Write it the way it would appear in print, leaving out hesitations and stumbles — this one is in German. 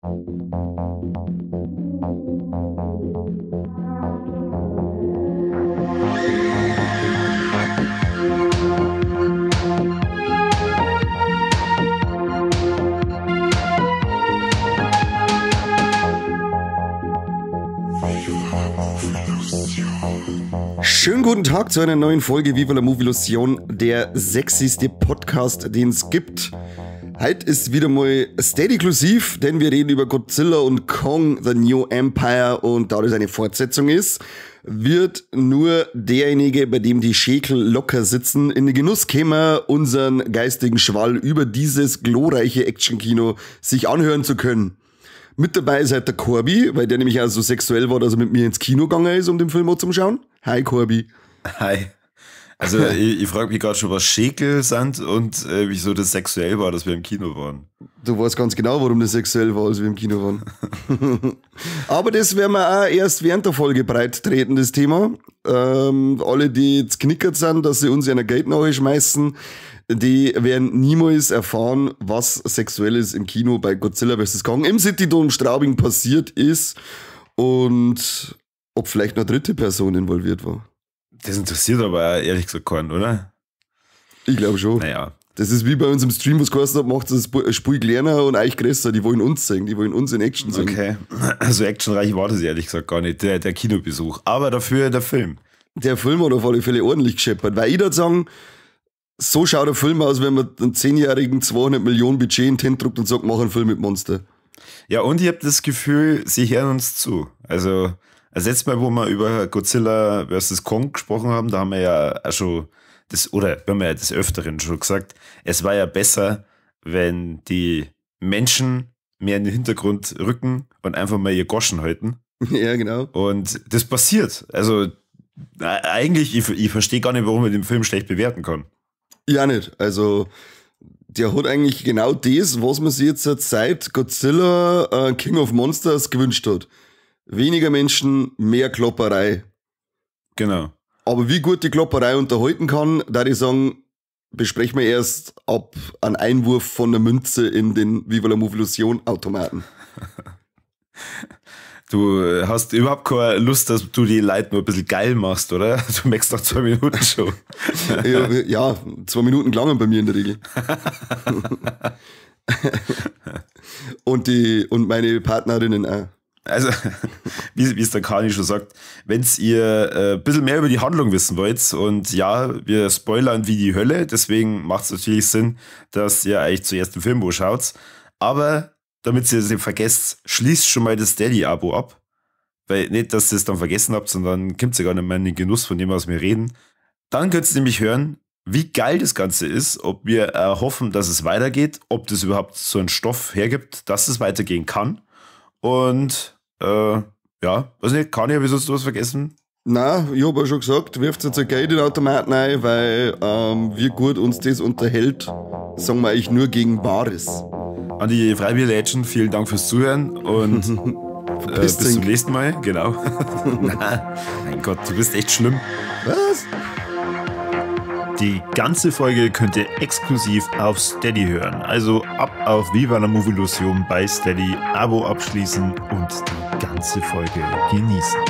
Schönen guten Tag zu einer neuen Folge Viva la Movielusion, der sexyste Podcast, den es gibt. Heute ist wieder mal Steady-inklusiv, denn wir reden über Godzilla und Kong, The New Empire, und da das eine Fortsetzung ist, wird nur derjenige, bei dem die Schäkel locker sitzen, in den Genuss kämen, unseren geistigen Schwall über dieses glorreiche Actionkino sich anhören zu können. Mit dabei seid der Corby, weil der nämlich auch so sexuell war, dass er mit mir ins Kino gegangen ist, um den Film zu schauen. Hi Corby. Hi. Also ich frage mich gerade schon, was Schäkel sind und wieso das sexuell war, dass wir im Kino waren. Du weißt ganz genau, warum das sexuell war, als wir im Kino waren. Aber das werden wir auch erst während der Folge breit treten, das Thema. Alle, die jetzt knickert sind, dass sie uns in ein Gate schmeißen, die werden niemals erfahren, was Sexuelles im Kino bei Godzilla vs. Kong im Citydom Straubing passiert ist und ob vielleicht eine dritte Person involviert war. Das interessiert aber ehrlich gesagt keinen, oder? Ich glaube schon. Naja. Das ist wie bei uns im Stream, was geheißen hat, macht das Spiel kleiner und euch größer. Die wollen uns sehen, die wollen uns in Action sehen. Okay, also actionreich war das ehrlich gesagt gar nicht, der Kinobesuch. Aber dafür der Film. Der Film hat auf alle Fälle ordentlich gescheppert, weil ich würde sagen, so schaut der Film aus, wenn man einen 10-jährigen 200 Millionen Budget in die Hand druckt und sagt, mach einen Film mit Monster. Ja, und ich habe das Gefühl, sie hören uns zu. Also letztes Mal, wo wir über Godzilla vs. Kong gesprochen haben, da haben wir ja auch schon wir haben ja des Öfteren schon gesagt, es war ja besser, wenn die Menschen mehr in den Hintergrund rücken und einfach mal ihr Goschen halten. Ja, genau. Und das passiert. Also eigentlich, ich verstehe gar nicht, warum man den Film schlecht bewerten kann. Ja, nicht. Also, der hat eigentlich genau das, was man sich jetzt seit Godzilla King of Monsters gewünscht hat. Weniger Menschen, mehr Klopperei. Genau. Aber wie gut die Klopperei unterhalten kann, da ich sagen, besprechen wir erst ab einen Einwurf von der Münze in den Viva la Movielusion Automaten. Du hast überhaupt keine Lust, dass du die Leute nur ein bisschen geil machst, oder? Du merkst nach 2 Minuten schon. Ja, 2 Minuten gelangen bei mir in der Regel. und meine Partnerinnen auch. Also, wie es der Kani schon sagt, wenn ihr ein bisschen mehr über die Handlung wissen wollt, und ja, wir spoilern wie die Hölle, deswegen macht es natürlich Sinn, dass ihr euch zuerst den Film schaut. Aber damit ihr es nicht vergesst, schließt schon mal das Steady-Abo ab. Weil nicht, dass ihr es dann vergessen habt, sondern kommt ihr gar nicht mehr in den Genuss von dem, was wir reden. Dann könnt ihr nämlich hören, wie geil das Ganze ist, ob wir hoffen, dass es weitergeht, ob das überhaupt so einen Stoff hergibt, dass es weitergehen kann. Und ja, weiß nicht, kann ich, wieso hast du was vergessen? Nein, ich habe ja schon gesagt, wirft jetzt ein Geld in den Automaten ein, weil wie gut uns das unterhält, sagen wir eigentlich nur gegen Bares. An die Freibier-Legend, vielen Dank fürs Zuhören und bis zum nächsten Mal. Genau. Mein Gott, du bist echt schlimm. Was? Die ganze Folge könnt ihr exklusiv auf Steady hören. Also ab auf Viva la Movielusion bei Steady, Abo abschließen und die ganze Folge genießen.